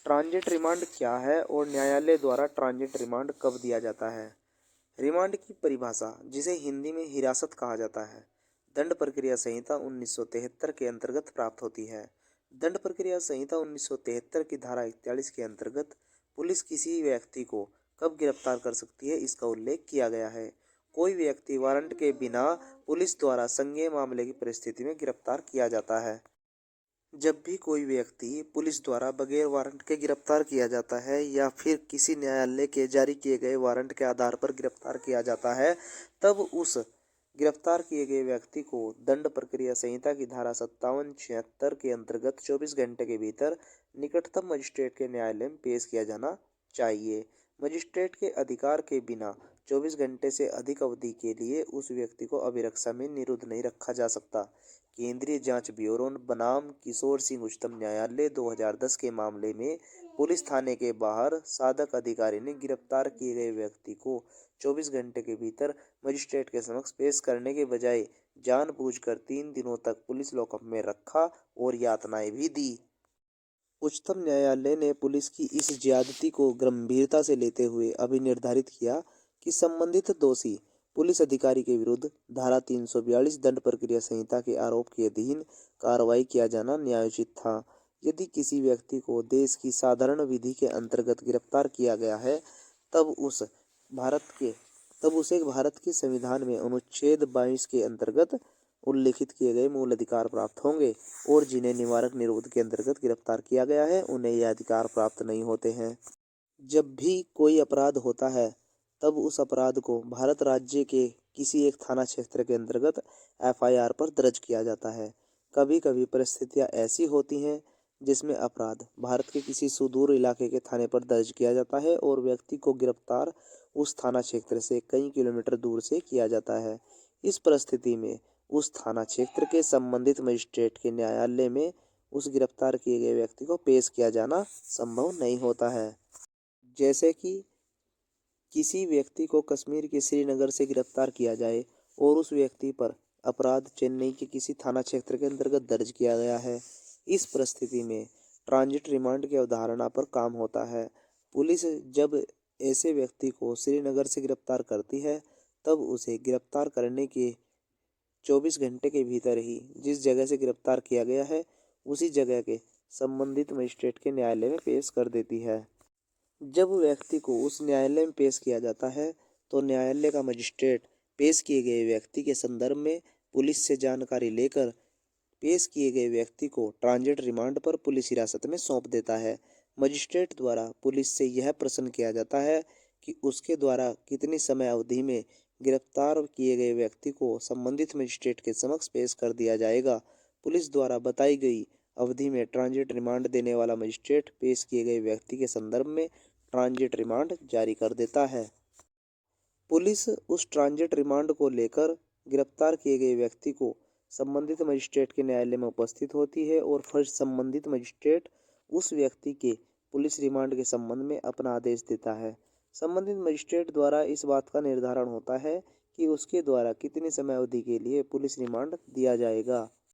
Transit remand क्या है और न्यायालय द्वारा ट्रांजिट रिमांड कब दिया जाता है? रिमांड की परिभाषा, जिसे हिंदी में हिरासत कहा जाता है, दंड प्रक्रिया संहिता 1973 के अंतर्गत प्राप्त होती है। दंड प्रक्रिया संहिता 1973 की धारा 41 के अंतर्गत पुलिस किसी व्यक्ति को कब गिरफ्तार कर सकती है, इसका उल्लेख किया गया है। कोई व्यक्ति वारंट के बिना पुलिस द्वारा संज्ञेय मामले की परिस्थिति में गिरफ्तार किया जाता है। जब भी कोई व्यक्ति पुलिस द्वारा बगैर वारंट के गिरफ्तार किया जाता है या फिर किसी न्यायालय के जारी किए गए वारंट के आधार पर गिरफ्तार किया जाता है, तब उस गिरफ्तार किए गए व्यक्ति को दंड प्रक्रिया संहिता की धारा 57-76 के अंतर्गत 24 घंटे के भीतर निकटतम मजिस्ट्रेट के न्यायालय में पेश किया जाना चाहिए। मजिस्ट्रेट के अधिकार के बिना 24 घंटे से अधिक अवधि के लिए उस व्यक्ति को अभिरक्षा में निरुद्ध नहीं रखा जा सकता। केंद्रीय जांच ब्यूरो बनाम किशोर सिंह उच्चतम न्यायालय 2010 के मामले में पुलिस थाने के बाहर साधक अधिकारी ने गिरफ्तार किए गए व्यक्ति को 24 घंटे के भीतर मजिस्ट्रेट के समक्ष पेश करने के बजाय जानबूझकर 3 दिनों तक पुलिस लॉकअप में रखा और यातनाएं भी दी। उच्चतम न्यायालय ने पुलिस की इस ज्यादती को गंभीरता से लेते हुए अभी निर्धारित किया कि संबंधित दोषी पुलिस अधिकारी के विरुद्ध धारा 342 दंड प्रक्रिया संहिता के आरोप के अधीन कार्रवाई किया जाना न्यायोचित था। यदि किसी व्यक्ति को देश की साधारण विधि के अंतर्गत गिरफ्तार किया गया है, तब उसे भारत के संविधान में अनुच्छेद 22 के अंतर्गत उल्लिखित किए गए मूल अधिकार प्राप्त होंगे और जिन्हें निवारक निरोध के अंतर्गत गिरफ्तार किया गया है, उन्हें यह अधिकार प्राप्त नहीं होते हैं। जब भी कोई अपराध होता है, तब उस अपराध को भारत राज्य के किसी एक थाना क्षेत्र के अंतर्गत FIR पर दर्ज किया जाता है। कभी कभी परिस्थितियां ऐसी होती हैं जिसमें अपराध भारत के किसी सुदूर इलाके के थाने पर दर्ज किया जाता है और व्यक्ति को गिरफ्तार उस थाना क्षेत्र से कई किलोमीटर दूर से किया जाता है। इस परिस्थिति में उस थाना क्षेत्र के संबंधित मजिस्ट्रेट के न्यायालय में उस गिरफ्तार किए गए व्यक्ति को पेश किया जाना संभव नहीं होता है। जैसे कि किसी व्यक्ति को कश्मीर के श्रीनगर से गिरफ्तार किया जाए और उस व्यक्ति पर अपराध चेन्नई के किसी थाना क्षेत्र के अंतर्गत दर्ज किया गया है। इस परिस्थिति में ट्रांजिट रिमांड की अवधारणा पर काम होता है। पुलिस जब ऐसे व्यक्ति को श्रीनगर से गिरफ्तार करती है, तब उसे गिरफ्तार करने के 24 घंटे के भीतर ही जिस जगह से गिरफ्तार किया गया है, उसी जगह के संबंधित मजिस्ट्रेट के न्यायालय में पेश कर देती है। जब व्यक्ति को उस न्यायालय में पेश किया जाता है, तो न्यायालय का मजिस्ट्रेट पेश किए गए व्यक्ति के संदर्भ में पुलिस से जानकारी लेकर पेश किए गए व्यक्ति को ट्रांजिट रिमांड पर पुलिस हिरासत में सौंप देता है। मजिस्ट्रेट द्वारा पुलिस से यह प्रश्न किया जाता है कि उसके द्वारा कितनी समय अवधि में गिरफ्तार किए गए व्यक्ति को संबंधित मजिस्ट्रेट के समक्ष पेश कर दिया जाएगा। पुलिस द्वारा बताई गई अवधि में ट्रांजिट रिमांड देने वाला मजिस्ट्रेट पेश किए गए व्यक्ति के संदर्भ में ट्रांजिट रिमांड जारी कर देता है। पुलिस उस ट्रांजिट रिमांड को लेकर गिरफ्तार किए गए व्यक्ति को संबंधित मजिस्ट्रेट के न्यायालय में उपस्थित होती है और फिर संबंधित मजिस्ट्रेट उस व्यक्ति के पुलिस रिमांड के संबंध में अपना आदेश देता है। संबंधित मजिस्ट्रेट द्वारा इस बात का निर्धारण होता है कि उसके द्वारा कितनी समय अवधि के लिए पुलिस रिमांड दिया जाएगा।